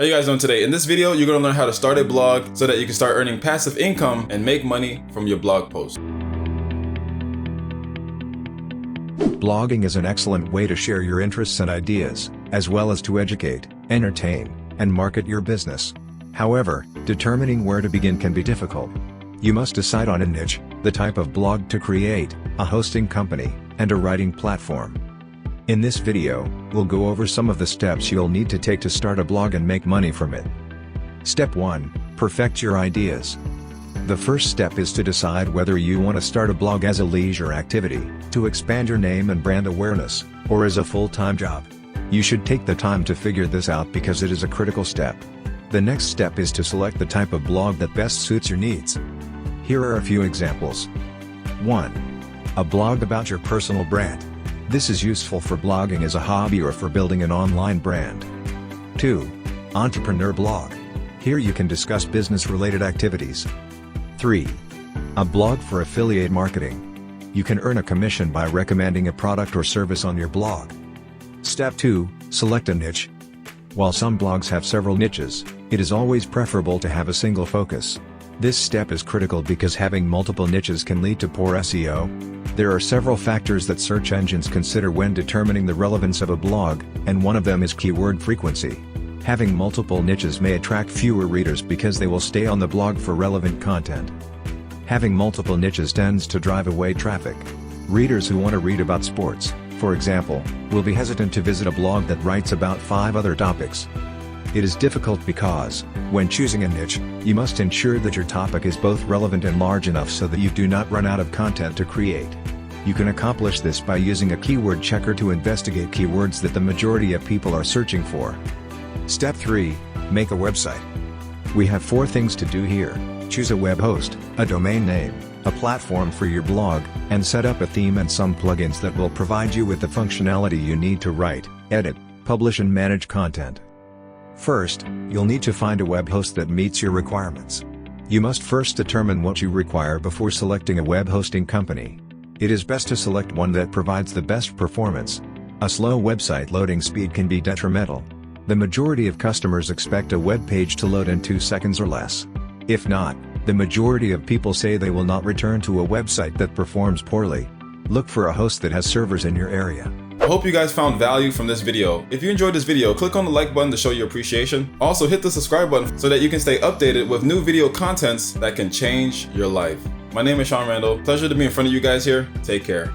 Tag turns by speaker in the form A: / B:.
A: How you guys doing today? In this video, you're gonna learn how to start a blog so that you can start earning passive income and make money from your blog posts.
B: Blogging is an excellent way to share your interests and ideas, as well as to educate, entertain, and market your business. However, determining where to begin can be difficult. You must decide on a niche, the type of blog to create, a hosting company, and a writing platform. In this video, we'll go over some of the steps you'll need to take to start a blog and make money from it. Step 1. Perfect your ideas. The first step is to decide whether you want to start a blog as a leisure activity, to expand your name and brand awareness, or as a full-time job. You should take the time to figure this out because it is a critical step. The next step is to select the type of blog that best suits your needs. Here are a few examples. 1. A blog about your personal brand. This is useful for blogging as a hobby or for building an online brand. 2. Entrepreneur blog. Here you can discuss business-related activities. 3. A blog for affiliate marketing. You can earn a commission by recommending a product or service on your blog. Step 2. Select a niche. While some blogs have several niches, it is always preferable to have a single focus. This step is critical because having multiple niches can lead to poor SEO. There are several factors that search engines consider when determining the relevance of a blog, and one of them is keyword frequency. Having multiple niches may attract fewer readers because they will stay on the blog for relevant content. Having multiple niches tends to drive away traffic. Readers who want to read about sports, for example, will be hesitant to visit a blog that writes about 5 other topics. It is difficult because, when choosing a niche, you must ensure that your topic is both relevant and large enough so that you do not run out of content to create. You can accomplish this by using a keyword checker to investigate keywords that the majority of people are searching for. Step 3. Make a website. We have 4 things to do here: choose a web host, a domain name, a platform for your blog, and set up a theme and some plugins that will provide you with the functionality you need to write, edit, publish and manage content. First, you'll need to find a web host that meets your requirements. You must first determine what you require before selecting a web hosting company. It is best to select one that provides the best performance. A slow website loading speed can be detrimental. The majority of customers expect a web page to load in 2 seconds or less. If not, the majority of people say they will not return to a website that performs poorly. Look for a host that has servers in your area.
A: I hope you guys found value from this video. If you enjoyed this video, click on the like button to show your appreciation. Also hit the subscribe button so that you can stay updated with new video contents that can change your life. My name is Shaun Randall. Pleasure to be in front of you guys here. Take care.